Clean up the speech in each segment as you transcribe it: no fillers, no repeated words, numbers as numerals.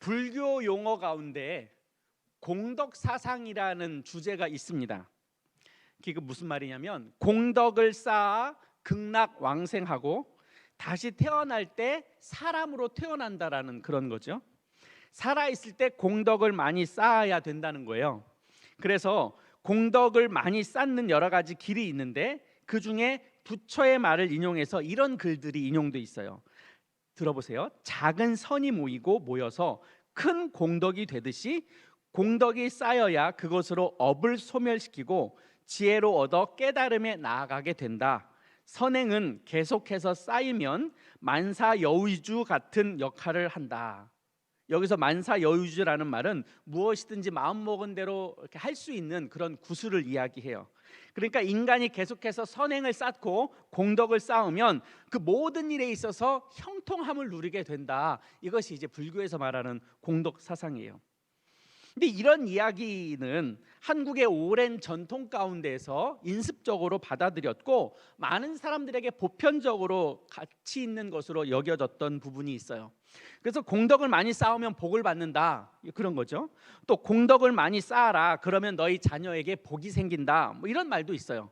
불교 용어 가운데 공덕 사상이라는 주제가 있습니다. 그게 무슨 말이냐면 공덕을 쌓아 극락왕생하고 다시 태어날 때 사람으로 태어난다라는 그런 거죠. 살아있을 때 공덕을 많이 쌓아야 된다는 거예요. 그래서 공덕을 많이 쌓는 여러 가지 길이 있는데 그 중에 부처의 말을 인용해서 이런 글들이 인용돼 있어요. 들어보세요. 작은 선이 모여서 큰 공덕이 되듯이 공덕이 쌓여야 그것으로 업을 소멸시키고 지혜로 얻어 깨달음에 나아가게 된다. 선행은 계속해서 쌓이면 만사여의주 같은 역할을 한다. 여기서 만사여의주라는 말은 무엇이든지 마음먹은 대로 할 수 있는 그런 구슬을 이야기해요. 그러니까 인간이 계속해서 선행을 쌓고 공덕을 쌓으면 그 모든 일에 있어서 형통함을 누리게 된다. 이것이 이제 불교에서 말하는 공덕 사상이에요. 근데 이런 이야기는 한국의 오랜 전통 가운데서 인습적으로 받아들였고 많은 사람들에게 보편적으로 가치 있는 것으로 여겨졌던 부분이 있어요. 그래서 공덕을 많이 쌓으면 복을 받는다, 그런 거죠. 또 공덕을 많이 쌓아라, 그러면 너희 자녀에게 복이 생긴다, 뭐 이런 말도 있어요.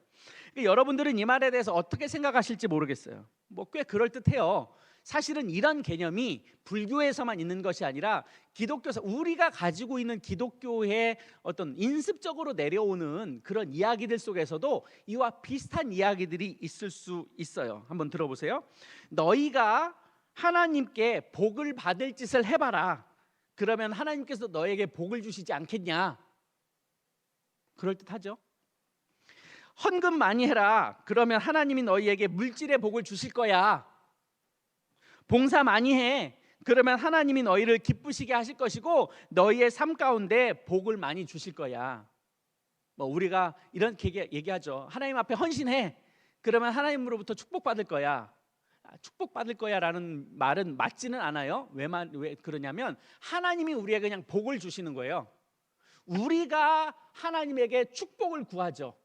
여러분들은 이 말에 대해서 어떻게 생각하실지 모르겠어요. 뭐 꽤 그럴듯해요. 사실은 이런 개념이 불교에서만 있는 것이 아니라 기독교에서 우리가 가지고 있는 기독교의 어떤 인습적으로 내려오는 그런 이야기들 속에서도 이와 비슷한 이야기들이 있을 수 있어요. 한번 들어보세요. 너희가 하나님께 복을 받을 짓을 해봐라. 그러면 하나님께서 너에게 복을 주시지 않겠냐? 그럴듯하죠. 헌금 많이 해라. 그러면 하나님이 너희에게 물질의 복을 주실 거야. 봉사 많이 해. 그러면 하나님이 너희를 기쁘시게 하실 것이고 너희의 삶 가운데 복을 많이 주실 거야. 뭐 우리가 이렇게 얘기하죠. 하나님 앞에 헌신해. 그러면 하나님으로부터 축복받을 거야. 축복받을 거야라는 말은 맞지는 않아요. 왜 그러냐면 하나님이 우리에게 그냥 복을 주시는 거예요. 우리가 하나님에게 축복을 구하죠.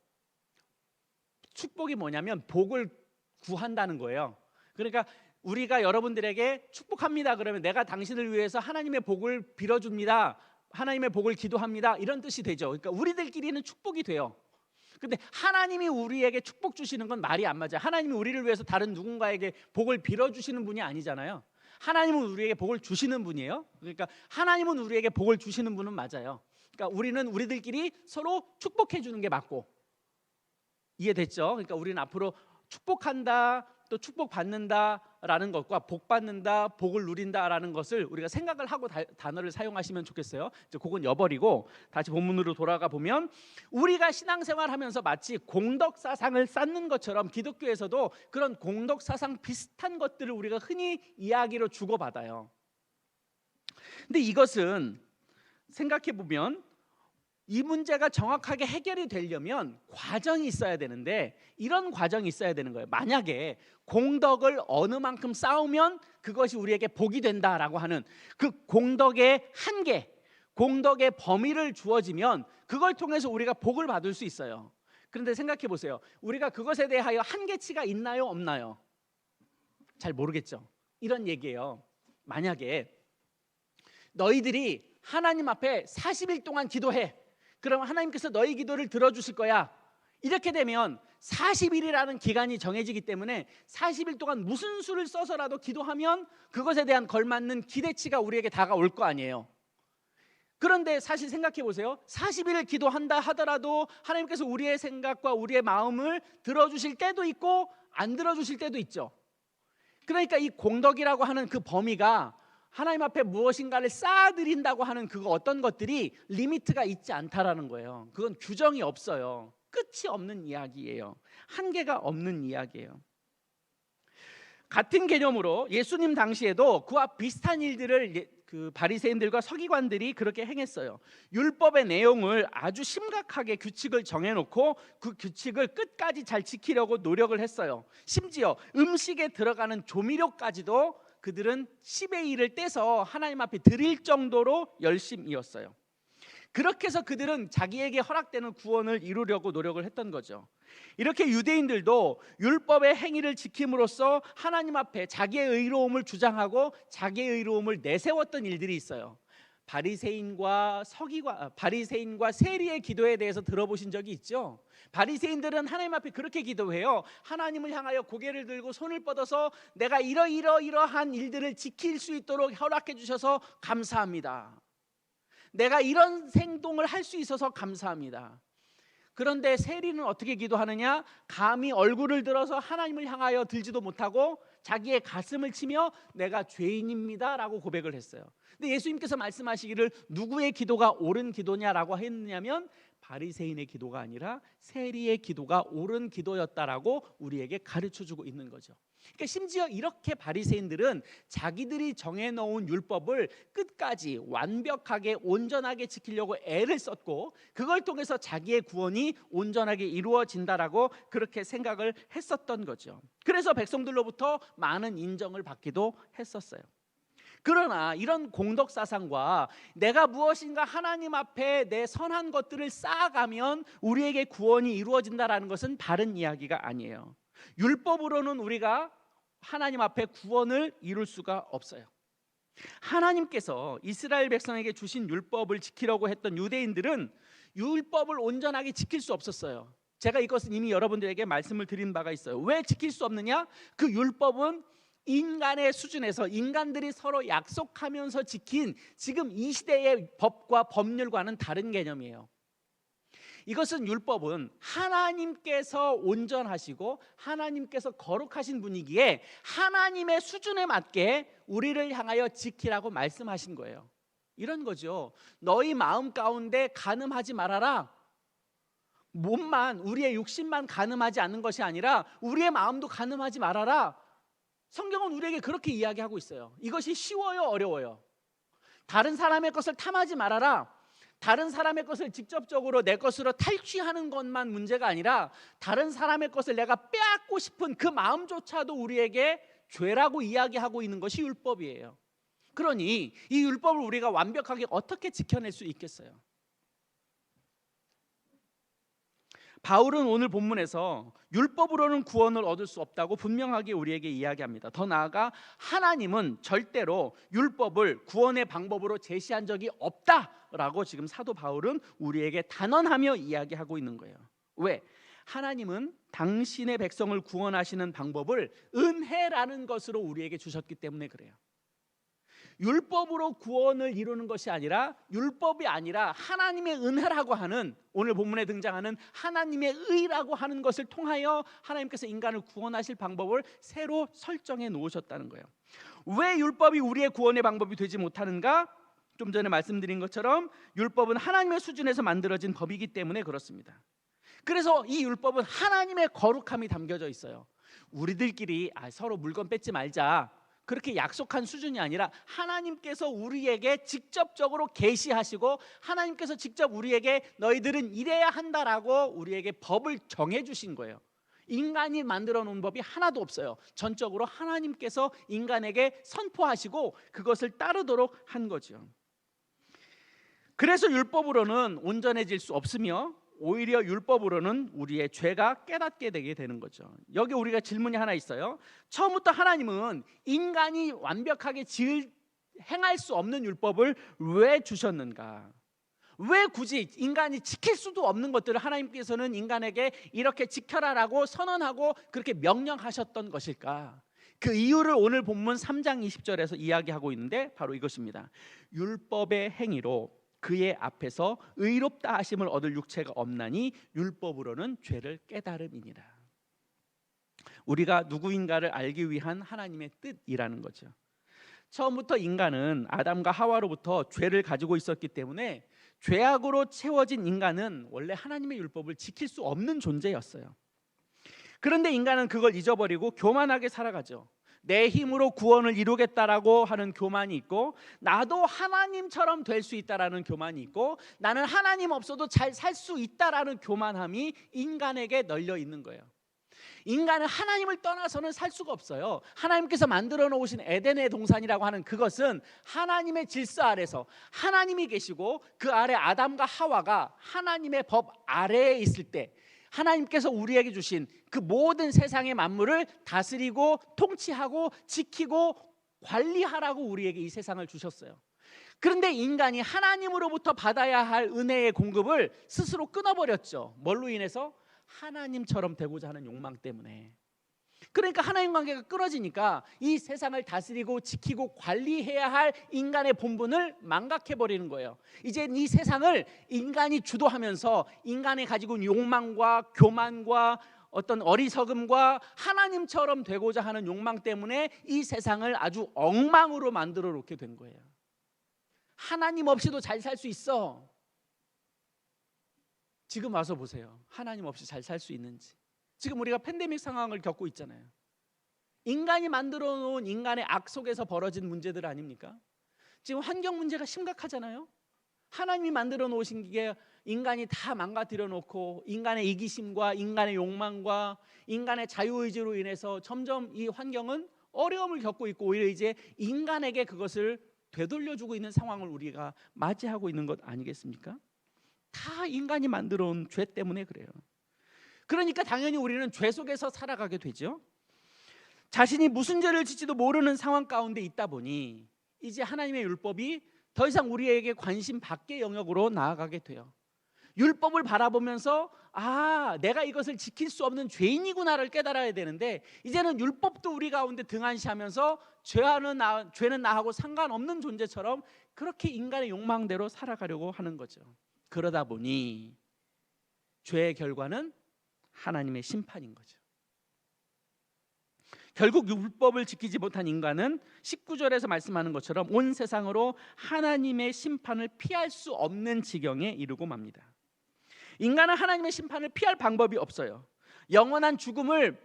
축복이 뭐냐면 복을 구한다는 거예요. 그러니까 우리가 여러분들에게 축복합니다. 그러면 내가 당신을 위해서 하나님의 복을 빌어줍니다. 하나님의 복을 기도합니다. 이런 뜻이 되죠. 그러니까 우리들끼리는 축복이 돼요. 근데 하나님이 우리에게 축복 주시는 건 말이 안 맞아요. 하나님이 우리를 위해서 다른 누군가에게 복을 빌어주시는 분이 아니잖아요. 하나님은 우리에게 복을 주시는 분이에요. 그러니까 하나님은 우리에게 복을 주시는 분은 맞아요. 그러니까 우리는 우리들끼리 서로 축복해 주는 게 맞고, 이해됐죠? 그러니까 우리는 앞으로 축복한다, 또 축복받는다라는 것과 복받는다, 복을 누린다라는 것을 우리가 생각을 하고 단어를 사용하시면 좋겠어요. 이제 그건 여버리고 다시 본문으로 돌아가 보면 우리가 신앙생활하면서 마치 공덕사상을 쌓는 것처럼 기독교에서도 그런 공덕사상 비슷한 것들을 우리가 흔히 이야기로 주고받아요. 근데 이것은 생각해 보면 이 문제가 정확하게 해결이 되려면 과정이 있어야 되는데 이런 과정이 있어야 되는 거예요. 만약에 공덕을 어느 만큼 쌓으면 그것이 우리에게 복이 된다라고 하는 그 공덕의 한계, 공덕의 범위를 주어지면 그걸 통해서 우리가 복을 받을 수 있어요. 그런데 생각해 보세요. 우리가 그것에 대하여 한계치가 있나요, 없나요? 잘 모르겠죠. 이런 얘기예요. 만약에 너희들이 하나님 앞에 40일 동안 기도해. 그럼 하나님께서 너희 기도를 들어주실 거야. 이렇게 되면 40일이라는 기간이 정해지기 때문에 40일 동안 무슨 수를 써서라도 기도하면 그것에 대한 걸맞는 기대치가 우리에게 다가올 거 아니에요. 그런데 사실 생각해 보세요. 40일을 기도한다 하더라도 하나님께서 우리의 생각과 우리의 마음을 들어주실 때도 있고 안 들어주실 때도 있죠. 그러니까 이 공덕이라고 하는 그 범위가 하나님 앞에 무엇인가를 쌓아드린다고 하는 그 어떤 것들이 리미트가 있지 않다라는 거예요. 그건 규정이 없어요. 끝이 없는 이야기예요. 한계가 없는 이야기예요. 같은 개념으로 예수님 당시에도 그와 비슷한 일들을 그 바리새인들과 서기관들이 그렇게 행했어요. 율법의 내용을 아주 심각하게 규칙을 정해놓고 그 규칙을 끝까지 잘 지키려고 노력을 했어요. 심지어 음식에 들어가는 조미료까지도 그들은 10의 1을 떼서 하나님 앞에 드릴 정도로 열심이었어요. 그렇게 해서 그들은 자기에게 허락되는 구원을 이루려고 노력을 했던 거죠. 이렇게 유대인들도 율법의 행위를 지킴으로써 하나님 앞에 자기의 의로움을 주장하고 자기의 의로움을 내세웠던 일들이 있어요. 바리새인과 세리의 기도에 대해서 들어보신 적이 있죠? 바리새인들은 하나님 앞에 그렇게 기도해요. 하나님을 향하여 고개를 들고 손을 뻗어서 내가 이러이러한 일들을 지킬 수 있도록 허락해 주셔서 감사합니다. 내가 이런 행동을 할 수 있어서 감사합니다. 그런데 세리는 어떻게 기도하느냐? 감히 얼굴을 들어서 하나님을 향하여 들지도 못하고 자기의 가슴을 치며 내가 죄인입니다 라고 고백을 했어요. 근데 예수님께서 말씀하시기를 누구의 기도가 옳은 기도냐라고 했느냐면 바리새인의 기도가 아니라 세리의 기도가 옳은 기도였다라고 우리에게 가르쳐주고 있는 거죠. 그러니까 심지어 이렇게 바리새인들은 자기들이 정해놓은 율법을 끝까지 완벽하게 온전하게 지키려고 애를 썼고 그걸 통해서 자기의 구원이 온전하게 이루어진다라고 그렇게 생각을 했었던 거죠. 그래서 백성들로부터 많은 인정을 받기도 했었어요. 그러나 이런 공덕사상과 내가 무엇인가 하나님 앞에 내 선한 것들을 쌓아가면 우리에게 구원이 이루어진다라는 것은 다른 이야기가 아니에요. 율법으로는 우리가 하나님 앞에 구원을 이룰 수가 없어요. 하나님께서 이스라엘 백성에게 주신 율법을 지키려고 했던 유대인들은 율법을 온전하게 지킬 수 없었어요. 제가 이것은 이미 여러분들에게 말씀을 드린 바가 있어요. 왜 지킬 수 없느냐? 그 율법은 인간의 수준에서 인간들이 서로 약속하면서 지킨 지금 이 시대의 법과 법률과는 다른 개념이에요. 이것은 율법은 하나님께서 온전하시고 하나님께서 거룩하신 분이기에 하나님의 수준에 맞게 우리를 향하여 지키라고 말씀하신 거예요. 이런 거죠. 너희 마음 가운데 간음하지 말아라. 몸만, 우리의 육신만 간음하지 않는 것이 아니라 우리의 마음도 간음하지 말아라. 성경은 우리에게 그렇게 이야기하고 있어요. 이것이 쉬워요, 어려워요? 다른 사람의 것을 탐하지 말아라. 다른 사람의 것을 직접적으로 내 것으로 탈취하는 것만 문제가 아니라 다른 사람의 것을 내가 빼앗고 싶은 그 마음조차도 우리에게 죄라고 이야기하고 있는 것이 율법이에요. 그러니 이 율법을 우리가 완벽하게 어떻게 지켜낼 수 있겠어요? 바울은 오늘 본문에서 율법으로는 구원을 얻을 수 없다고 분명하게 우리에게 이야기합니다. 더 나아가 하나님은 절대로 율법을 구원의 방법으로 제시한 적이 없다라고 지금 사도 바울은 우리에게 단언하며 이야기하고 있는 거예요. 왜? 하나님은 당신의 백성을 구원하시는 방법을 은혜라는 것으로 우리에게 주셨기 때문에 그래요. 율법으로 구원을 이루는 것이 아니라 율법이 아니라 하나님의 은혜라고 하는 오늘 본문에 등장하는 하나님의 의라고 하는 것을 통하여 하나님께서 인간을 구원하실 방법을 새로 설정해 놓으셨다는 거예요. 왜 율법이 우리의 구원의 방법이 되지 못하는가? 좀 전에 말씀드린 것처럼 율법은 하나님의 수준에서 만들어진 법이기 때문에 그렇습니다. 그래서 이 율법은 하나님의 거룩함이 담겨져 있어요. 우리들끼리 서로 물건 뺏지 말자 그렇게 약속한 수준이 아니라 하나님께서 우리에게 직접적으로 계시하시고 하나님께서 직접 우리에게 너희들은 이래야 한다라고 우리에게 법을 정해주신 거예요. 인간이 만들어 놓은 법이 하나도 없어요. 전적으로 하나님께서 인간에게 선포하시고 그것을 따르도록 한 거죠. 그래서 율법으로는 온전해질 수 없으며 오히려 율법으로는 우리의 죄가 깨닫게 되게 되는 거죠. 여기 우리가 질문이 하나 있어요. 처음부터 하나님은 인간이 완벽하게 행할 수 없는 율법을 왜 주셨는가? 왜 굳이 인간이 지킬 수도 없는 것들을 하나님께서는 인간에게 이렇게 지켜라라고 선언하고 그렇게 명령하셨던 것일까? 그 이유를 오늘 본문 3장 20절에서 이야기하고 있는데 바로 이것입니다. 율법의 행위로 그의 앞에서 의롭다 하심을 얻을 육체가 없나니 율법으로는 죄를 깨달음이니라. 우리가 누구인가를 알기 위한 하나님의 뜻이라는 거죠. 처음부터 인간은 아담과 하와로부터 죄를 가지고 있었기 때문에 죄악으로 채워진 인간은 원래 하나님의 율법을 지킬 수 없는 존재였어요. 그런데 인간은 그걸 잊어버리고 교만하게 살아가죠. 내 힘으로 구원을 이루겠다라고 하는 교만이 있고 나도 하나님처럼 될 수 있다라는 교만이 있고 나는 하나님 없어도 잘 살 수 있다라는 교만함이 인간에게 널려 있는 거예요. 인간은 하나님을 떠나서는 살 수가 없어요. 하나님께서 만들어 놓으신 에덴의 동산이라고 하는 그것은 하나님의 질서 아래서 하나님이 계시고 그 아래 아담과 하와가 하나님의 법 아래에 있을 때 하나님께서 우리에게 주신 그 모든 세상의 만물을 다스리고 통치하고 지키고 관리하라고 우리에게 이 세상을 주셨어요. 그런데 인간이 하나님으로부터 받아야 할 은혜의 공급을 스스로 끊어버렸죠. 뭘로 인해서? 하나님처럼 되고자 하는 욕망 때문에. 그러니까 하나님 관계가 끊어지니까 이 세상을 다스리고 지키고 관리해야 할 인간의 본분을 망각해버리는 거예요. 이제 이 세상을 인간이 주도하면서 인간이 가지고 있는 욕망과 교만과 어떤 어리석음과 하나님처럼 되고자 하는 욕망 때문에 이 세상을 아주 엉망으로 만들어 놓게 된 거예요. 하나님 없이도 잘 살 수 있어. 지금 와서 보세요. 하나님 없이 잘 살 수 있는지. 지금 우리가 팬데믹 상황을 겪고 있잖아요. 인간이 만들어 놓은 인간의 악 속에서 벌어진 문제들 아닙니까? 지금 환경 문제가 심각하잖아요. 하나님이 만들어 놓으신 게 인간이 다 망가뜨려 놓고 인간의 이기심과 인간의 욕망과 인간의 자유의지로 인해서 점점 이 환경은 어려움을 겪고 있고 오히려 이제 인간에게 그것을 되돌려주고 있는 상황을 우리가 맞이하고 있는 것 아니겠습니까? 다 인간이 만들어 온 죄 때문에 그래요. 그러니까 당연히 우리는 죄 속에서 살아가게 되죠. 자신이 무슨 죄를 짓지도 모르는 상황 가운데 있다 보니 이제 하나님의 율법이 더 이상 우리에게 관심 밖의 영역으로 나아가게 돼요. 율법을 바라보면서 내가 이것을 지킬 수 없는 죄인이구나를 깨달아야 되는데 이제는 율법도 우리 가운데 등한시하면서 죄는 나하고 상관없는 존재처럼 그렇게 인간의 욕망대로 살아가려고 하는 거죠. 그러다 보니 죄의 결과는 하나님의 심판인 거죠. 결국 율법을 지키지 못한 인간은 19절에서 말씀하는 것처럼 온 세상으로 하나님의 심판을 피할 수 없는 지경에 이르고 맙니다. 인간은 하나님의 심판을 피할 방법이 없어요. 영원한 죽음을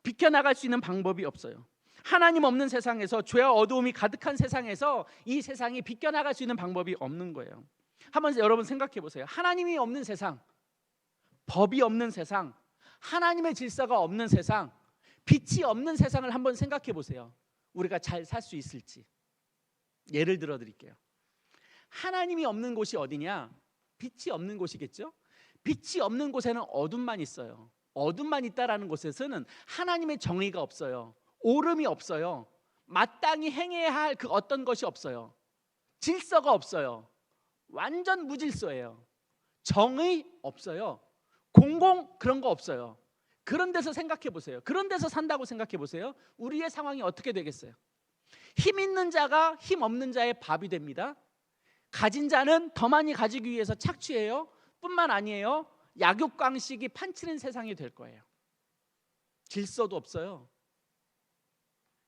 비켜나갈 수 있는 방법이 없어요. 하나님 없는 세상에서, 죄와 어두움이 가득한 세상에서 이 세상이 비껴나갈 수 있는 방법이 없는 거예요. 한번 여러분 생각해 보세요. 하나님이 없는 세상, 법이 없는 세상, 하나님의 질서가 없는 세상, 빛이 없는 세상을 한번 생각해 보세요. 우리가 잘 살 수 있을지. 예를 들어 드릴게요. 하나님이 없는 곳이 어디냐? 빛이 없는 곳이겠죠? 빛이 없는 곳에는 어둠만 있어요. 어둠만 있다라는 곳에서는 하나님의 정의가 없어요. 옳음이 없어요. 마땅히 행해야 할 그 어떤 것이 없어요. 질서가 없어요. 완전 무질서예요. 정의 없어요. 공공 그런 거 없어요. 그런 데서 생각해 보세요. 그런 데서 산다고 생각해 보세요. 우리의 상황이 어떻게 되겠어요? 힘 있는 자가 힘 없는 자의 밥이 됩니다. 가진 자는 더 많이 가지기 위해서 착취해요. 뿐만 아니에요. 약육강식이 판치는 세상이 될 거예요. 질서도 없어요.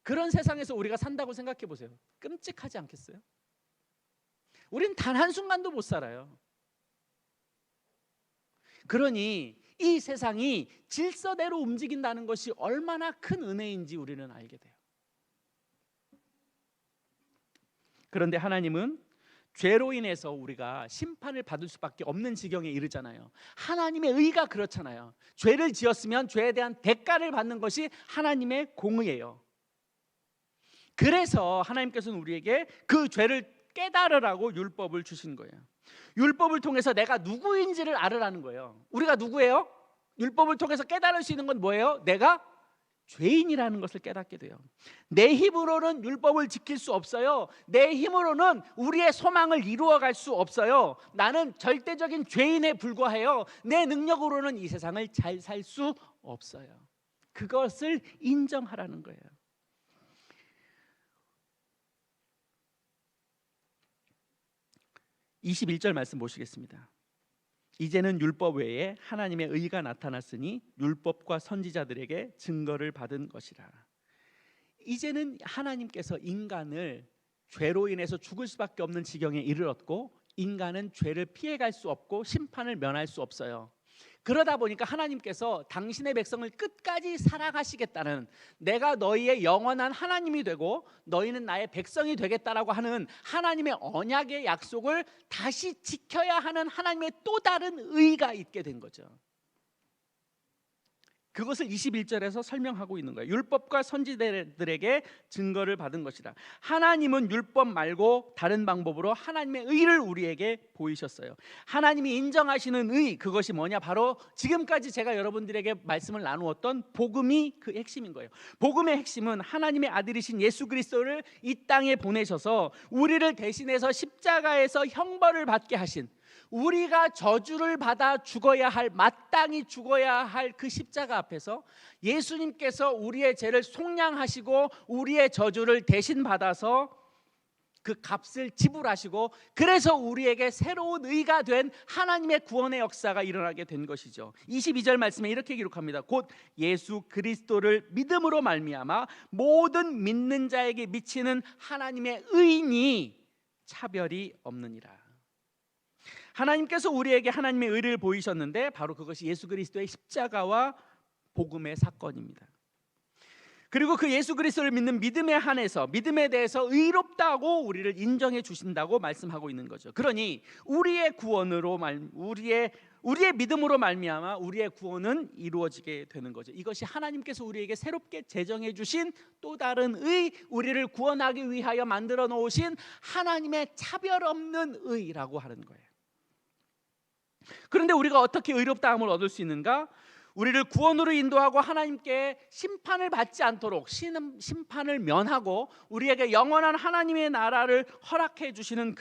그런 세상에서 우리가 산다고 생각해 보세요. 끔찍하지 않겠어요? 우린 단 한순간도 못 살아요. 그러니 이 세상이 질서대로 움직인다는 것이 얼마나 큰 은혜인지 우리는 알게 돼요. 그런데 하나님은 죄로 인해서 우리가 심판을 받을 수밖에 없는 지경에 이르잖아요. 하나님의 의가 그렇잖아요. 죄를 지었으면 죄에 대한 대가를 받는 것이 하나님의 공의예요. 그래서 하나님께서는 우리에게 그 죄를 깨달으라고 율법을 주신 거예요. 율법을 통해서 내가 누구인지를 알으라는 거예요. 우리가 누구예요? 율법을 통해서 깨달을 수 있는 건 뭐예요? 내가 죄인이라는 것을 깨닫게 돼요. 내 힘으로는 율법을 지킬 수 없어요. 내 힘으로는 우리의 소망을 이루어갈 수 없어요. 나는 절대적인 죄인에 불과해요. 내 능력으로는 이 세상을 잘 살 수 없어요. 그것을 인정하라는 거예요. (21절) 말씀 보시겠습니다. 이제는 율법 외에 하나님의 의가 나타났으니 율법과 선지자들에게 증거를 받은 것이라. 이제는 하나님께서 인간을 죄로 인해서 죽을 수밖에 없는 지경에 이르렀고 인간은 죄를 피해갈 수 없고 심판을 면할 수 없어요. 그러다 보니까 하나님께서 당신의 백성을 끝까지 살아가시겠다는, 내가 너희의 영원한 하나님이 되고 너희는 나의 백성이 되겠다라고 하는 하나님의 언약의 약속을 다시 지켜야 하는 하나님의 또 다른 의가 있게 된 거죠. 그것을 21절에서 설명하고 있는 거예요. 율법과 선지자들에게 증거를 받은 것이다. 하나님은 율법 말고 다른 방법으로 하나님의 의를 우리에게 보이셨어요. 하나님이 인정하시는 의, 그것이 뭐냐? 바로 지금까지 제가 여러분들에게 말씀을 나누었던 복음이 그 핵심인 거예요. 복음의 핵심은 하나님의 아들이신 예수 그리스도를 이 땅에 보내셔서 우리를 대신해서 십자가에서 형벌을 받게 하신, 우리가 저주를 받아 죽어야 할, 마땅히 죽어야 할 그 십자가 앞에서 예수님께서 우리의 죄를 속량하시고 우리의 저주를 대신 받아서 그 값을 지불하시고, 그래서 우리에게 새로운 의가 된 하나님의 구원의 역사가 일어나게 된 것이죠. 22절 말씀에 이렇게 기록합니다. 곧 예수 그리스도를 믿음으로 말미암아 모든 믿는 자에게 미치는 하나님의 의인이 차별이 없느니라. 하나님께서 우리에게 하나님의 의를 보이셨는데 바로 그것이 예수 그리스도의 십자가와 복음의 사건입니다. 그리고 그 예수 그리스도를 믿는 믿음에 한해서, 믿음에 대해서 의롭다고 우리를 인정해 주신다고 말씀하고 있는 거죠. 그러니 우리의 구원으로 우리의 믿음으로 말미암아 우리의 구원은 이루어지게 되는 거죠. 이것이 하나님께서 우리에게 새롭게 제정해 주신 또 다른 의, 우리를 구원하기 위하여 만들어 놓으신 하나님의 차별 없는 의라고 하는 거예요. 그런데 우리가 어떻게 의롭다함을 얻을 수 있는가? 우리를 구원으로 인도하고 하나님께 심판을 받지 않도록 심판을 면하고 우리에게 영원한 하나님의 나라를 허락해 주시는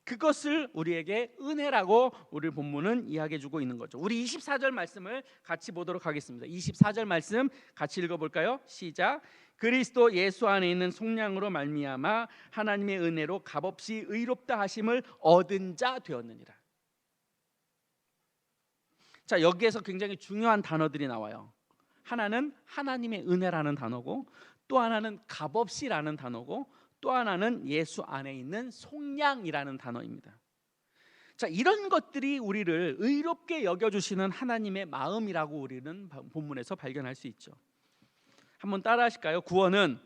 그것을 우리에게 은혜라고 우리 본문은 이야기해 주고 있는 거죠. 우리 24절 말씀을 같이 보도록 하겠습니다. 24절 말씀 같이 읽어볼까요? 시작. 그리스도 예수 안에 있는 속량으로 말미암아 하나님의 은혜로 값없이 의롭다 하심을 얻은 자 되었느니라. 자, 여기에서 굉장히 중요한 단어들이 나와요. 하나는 하나님의 은혜라는 단어고, 또 하나는 값없이라는 단어고, 또 하나는 예수 안에 있는 속량이라는 단어입니다. 자, 이런 것들이 우리를 의롭게 여겨주시는 하나님의 마음이라고 우리는 본문에서 발견할 수 있죠. 한번 따라 하실까요? 구원은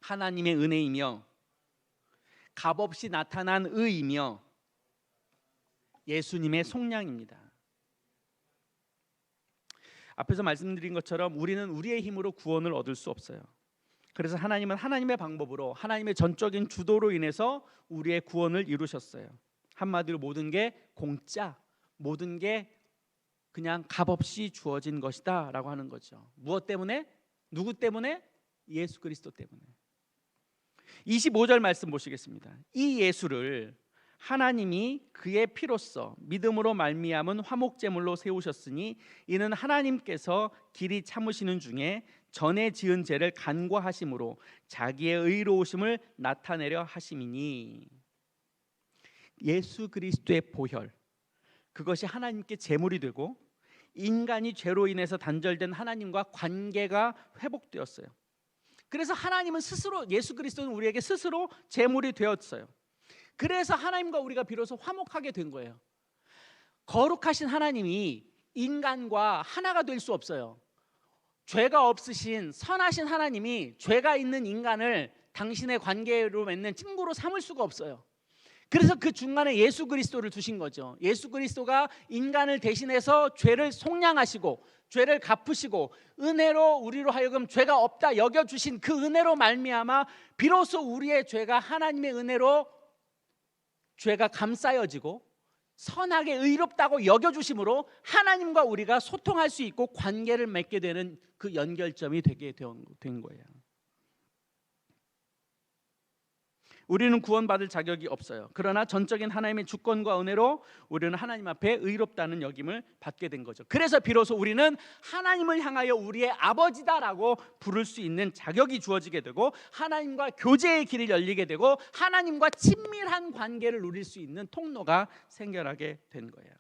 하나님의 은혜이며 값없이 나타난 의이며 예수님의 속량입니다. 앞에서 말씀드린 것처럼 우리는 우리의 힘으로 구원을 얻을 수 없어요. 그래서 하나님은 하나님의 방법으로, 하나님의 전적인 주도로 인해서 우리의 구원을 이루셨어요. 한마디로 모든 게 공짜, 모든 게 그냥 값없이 주어진 것이다 라고 하는 거죠. 무엇 때문에? 누구 때문에? 예수 그리스도 때문에. 25절 말씀 보시겠습니다. 이 예수를 하나님이 그의 피로써 믿음으로 말미암은 화목제물로 세우셨으니 이는 하나님께서 길이 참으시는 중에 전에 지은 죄를 간과하심으로 자기의 의로우심을 나타내려 하심이니, 예수 그리스도의 보혈, 그것이 하나님께 제물이 되고 인간이 죄로 인해서 단절된 하나님과 관계가 회복되었어요. 그래서 하나님은 스스로, 예수 그리스도는 우리에게 스스로 제물이 되었어요. 그래서 하나님과 우리가 비로소 화목하게 된 거예요. 거룩하신 하나님이 인간과 하나가 될 수 없어요. 죄가 없으신 선하신 하나님이 죄가 있는 인간을 당신의 관계로 맺는 친구로 삼을 수가 없어요. 그래서 그 중간에 예수 그리스도를 두신 거죠. 예수 그리스도가 인간을 대신해서 죄를 속량하시고 죄를 갚으시고 은혜로 우리로 하여금 죄가 없다 여겨주신 그 은혜로 말미암아 비로소 우리의 죄가 하나님의 은혜로 죄가 감싸여지고 선하게 의롭다고 여겨주심으로 하나님과 우리가 소통할 수 있고 관계를 맺게 되는 그 연결점이 되게 된 거예요. 우리는 구원받을 자격이 없어요. 그러나 전적인 하나님의 주권과 은혜로 우리는 하나님 앞에 의롭다는 역임을 받게 된 거죠. 그래서 비로소 우리는 하나님을 향하여 우리의 아버지다라고 부를 수 있는 자격이 주어지게 되고 하나님과 교제의 길이 열리게 되고 하나님과 친밀한 관계를 누릴 수 있는 통로가 생겨나게 된 거예요.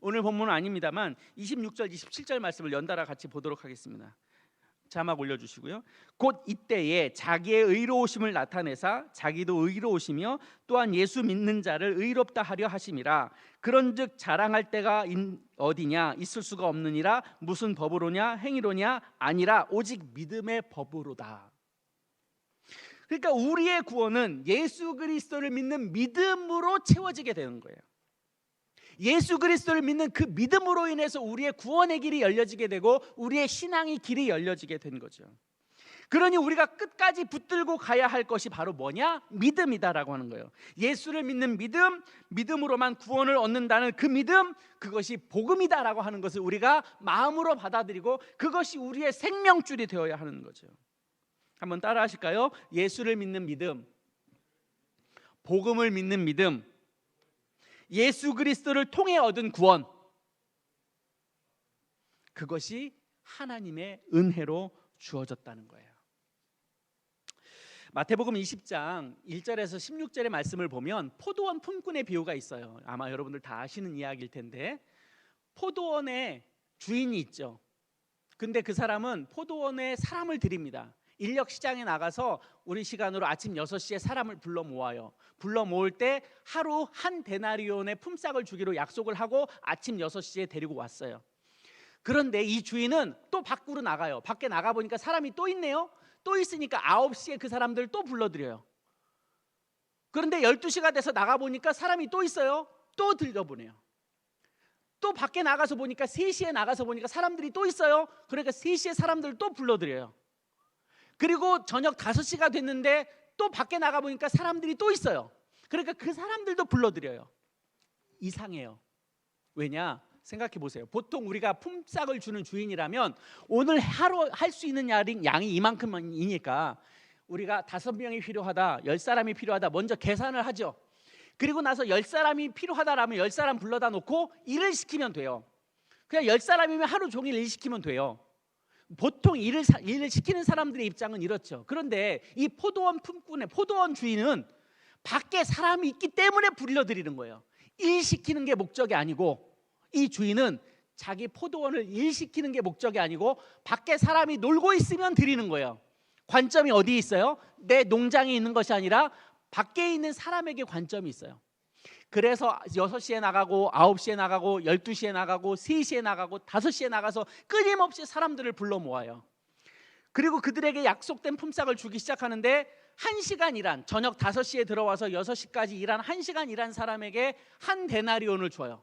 오늘 본문은 아닙니다만 26절, 27절 말씀을 연달아 같이 보도록 하겠습니다. 자막 올려주시고요. 곧 이때에 자기의 의로우심을 나타내사 자기도 의로우시며 또한 예수 믿는 자를 의롭다 하려 하심이라. 그런즉 자랑할 때가 어디냐? 있을 수가 없느니라. 무슨 법으로냐? 행위로냐? 아니라 오직 믿음의 법으로다. 그러니까 우리의 구원은 예수 그리스도를 믿는 믿음으로 채워지게 되는 거예요. 예수 그리스도를 믿는 그 믿음으로 인해서 우리의 구원의 길이 열려지게 되고 우리의 신앙의 길이 열려지게 된 거죠. 그러니 우리가 끝까지 붙들고 가야 할 것이 바로 뭐냐? 믿음이다라고 하는 거예요. 예수를 믿는 믿음, 믿음으로만 구원을 얻는다는 그 믿음, 그것이 복음이다라고 하는 것을 우리가 마음으로 받아들이고 그것이 우리의 생명줄이 되어야 하는 거죠. 한번 따라 하실까요? 예수를 믿는 믿음, 복음을 믿는 믿음, 예수 그리스도를 통해 얻은 구원, 그것이 하나님의 은혜로 주어졌다는 거예요. 마태복음 20장 1절에서 16절의 말씀을 보면 포도원 품꾼의 비유가 있어요. 아마 여러분들 다 아시는 이야기일 텐데, 포도원에 주인이 있죠. 근데 그 사람은 포도원에 사람을 들입니다. 인력 시장에 나가서 우리 시간으로 아침 6시에 사람을 불러 모아요. 불러 모을 때 하루 한 데나리온의 품삯을 주기로 약속을 하고 아침 6시에 데리고 왔어요. 그런데 이 주인은 또 밖으로 나가요. 밖에 나가보니까 사람이 또 있네요. 또 있으니까 9시에 그 사람들 또 불러드려요. 그런데 12시가 돼서 나가보니까 사람이 또 있어요. 또 들려보내요. 또 밖에 나가서 보니까 3시에 나가서 보니까 사람들이 또 있어요. 그러니까 3시에 사람들을 또 불러드려요. 그리고 저녁 5시가 됐는데 또 밖에 나가보니까 사람들이 또 있어요. 그러니까 그 사람들도 불러드려요. 이상해요. 왜냐? 생각해 보세요. 보통 우리가 품삯을 주는 주인이라면 오늘 하루 할 수 있는 양이 이만큼이니까 우리가 5명이 필요하다, 10사람이 필요하다 먼저 계산을 하죠. 그리고 나서 10사람이 필요하다라면 10사람 불러다 놓고 일을 시키면 돼요. 그냥 10사람이면 하루 종일 일 시키면 돼요. 보통 일을 시키는 사람들의 입장은 이렇죠. 그런데 이 포도원 품꾼의 포도원 주인은 밖에 사람이 있기 때문에 불러드리는 거예요. 일 시키는 게 목적이 아니고, 이 주인은 자기 포도원을 일시키는 게 목적이 아니고 밖에 사람이 놀고 있으면 드리는 거예요. 관점이 어디에 있어요? 내 농장에 있는 것이 아니라 밖에 있는 사람에게 관점이 있어요. 그래서 6시에 나가고 9시에 나가고 12시에 나가고 3시에 나가고 5시에 나가서 끊임없이 사람들을 불러 모아요. 그리고 그들에게 약속된 품삯을 주기 시작하는데 1시간 일한, 저녁 5시에 들어와서 6시까지 일한 1시간 일한 사람에게 한 데나리온을 줘요.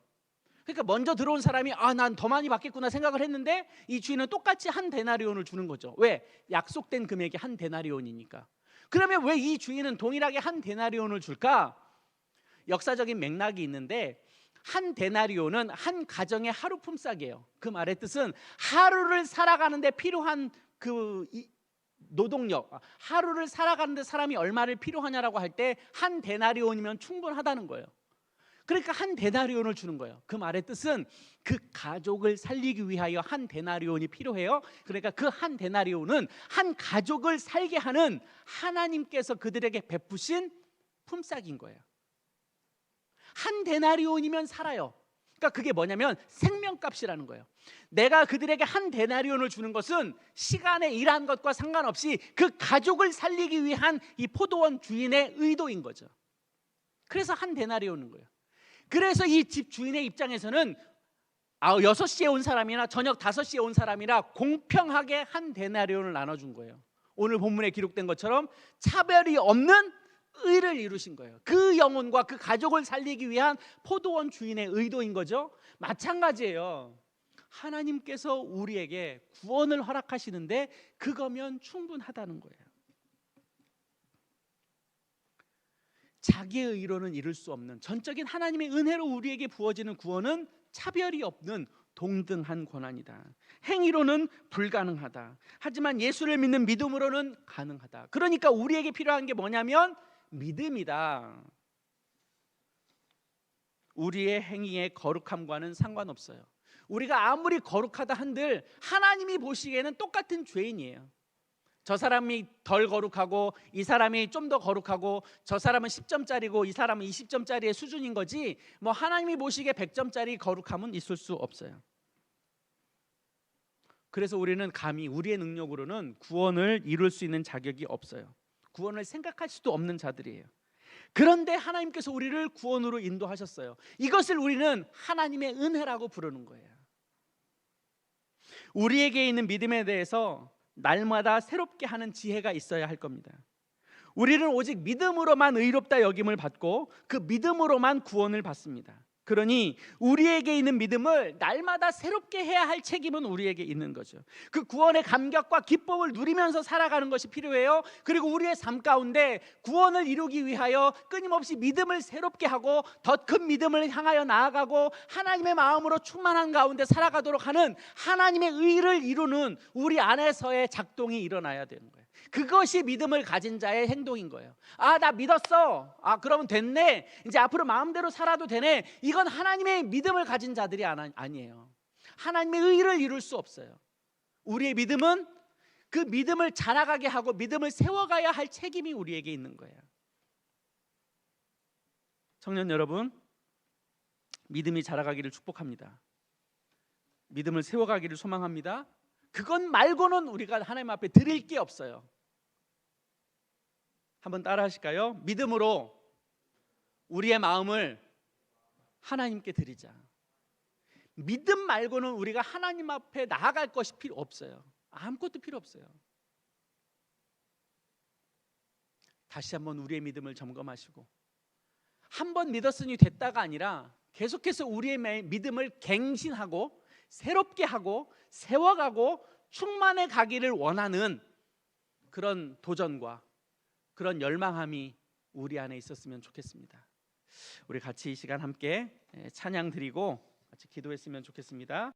그러니까 먼저 들어온 사람이 난 더 많이 받겠구나 생각을 했는데 이 주인은 똑같이 한 데나리온을 주는 거죠. 왜? 약속된 금액이 한 데나리온이니까. 그러면 왜 이 주인은 동일하게 한 데나리온을 줄까? 역사적인 맥락이 있는데, 한 데나리온은 한 가정의 하루 품삯이에요. 그 말의 뜻은 하루를 살아가는데 필요한 그 노동력, 하루를 살아가는데 사람이 얼마를 필요하냐라고 할 때 한 데나리온이면 충분하다는 거예요. 그러니까 한 데나리온을 주는 거예요. 그 말의 뜻은 그 가족을 살리기 위하여 한 데나리온이 필요해요. 그러니까 그 한 데나리온은 한 가족을 살게 하는 하나님께서 그들에게 베푸신 품삯인 거예요. 한 데나리온이면 살아요. 그러니까 그게 뭐냐면 생명값이라는 거예요. 내가 그들에게 한 데나리온을 주는 것은 시간에 일한 것과 상관없이 그 가족을 살리기 위한 이 포도원 주인의 의도인 거죠. 그래서 한 데나리온인 거예요. 그래서 이 집 주인의 입장에서는 6시에 온 사람이나 저녁 5시에 온 사람이나 공평하게 한 데나리온을 나눠준 거예요. 오늘 본문에 기록된 것처럼 차별이 없는 의를 이루신 거예요. 그 영혼과 그 가족을 살리기 위한 포도원 주인의 의도인 거죠. 마찬가지예요. 하나님께서 우리에게 구원을 허락하시는데 그거면 충분하다는 거예요. 자기의 의로는 이룰 수 없는 전적인 하나님의 은혜로 우리에게 부어지는 구원은 차별이 없는 동등한 권한이다. 행위로는 불가능하다. 하지만 예수를 믿는 믿음으로는 가능하다. 그러니까 우리에게 필요한 게 뭐냐면 믿음이다. 우리의 행위의 거룩함과는 상관없어요. 우리가 아무리 거룩하다 한들 하나님이 보시기에는 똑같은 죄인이에요. 저 사람이 덜 거룩하고 이 사람이 좀 더 거룩하고 저 사람은 10점짜리고 이 사람은 20점짜리의 수준인 거지, 뭐 하나님이 보시기에 100점짜리 거룩함은 있을 수 없어요. 그래서 우리는 감히 우리의 능력으로는 구원을 이룰 수 있는 자격이 없어요. 구원을 생각할 수도 없는 자들이에요. 그런데 하나님께서 우리를 구원으로 인도하셨어요. 이것을 우리는 하나님의 은혜라고 부르는 거예요. 우리에게 있는 믿음에 대해서 날마다 새롭게 하는 지혜가 있어야 할 겁니다. 우리는 오직 믿음으로만 의롭다 여김을 받고 그 믿음으로만 구원을 받습니다. 그러니 우리에게 있는 믿음을 날마다 새롭게 해야 할 책임은 우리에게 있는 거죠. 그 구원의 감격과 기쁨을 누리면서 살아가는 것이 필요해요. 그리고 우리의 삶 가운데 구원을 이루기 위하여 끊임없이 믿음을 새롭게 하고 더 큰 믿음을 향하여 나아가고 하나님의 마음으로 충만한 가운데 살아가도록 하는 하나님의 의를 이루는 우리 안에서의 작동이 일어나야 되는 거예요. 그것이 믿음을 가진 자의 행동인 거예요. 아, 나 믿었어. 아, 그러면 됐네. 이제 앞으로 마음대로 살아도 되네. 이건 하나님의 믿음을 가진 자들이 아니에요. 하나님의 의를 이룰 수 없어요. 우리의 믿음은 그 믿음을 자라가게 하고 믿음을 세워가야 할 책임이 우리에게 있는 거예요. 청년 여러분, 믿음이 자라가기를 축복합니다. 믿음을 세워가기를 소망합니다. 그것 말고는 우리가 하나님 앞에 드릴 게 없어요. 한번 따라 하실까요? 믿음으로 우리의 마음을 하나님께 드리자. 믿음 말고는 우리가 하나님 앞에 나아갈 것이 필요 없어요. 아무것도 필요 없어요. 다시 한번 우리의 믿음을 점검하시고, 한번 믿었으니 됐다가 아니라 계속해서 우리의 믿음을 갱신하고 새롭게 하고 세워가고 충만해 가기를 원하는 그런 도전과 그런 열망함이 우리 안에 있었으면 좋겠습니다. 우리 같이 이 시간 함께 찬양 드리고 같이 기도했으면 좋겠습니다.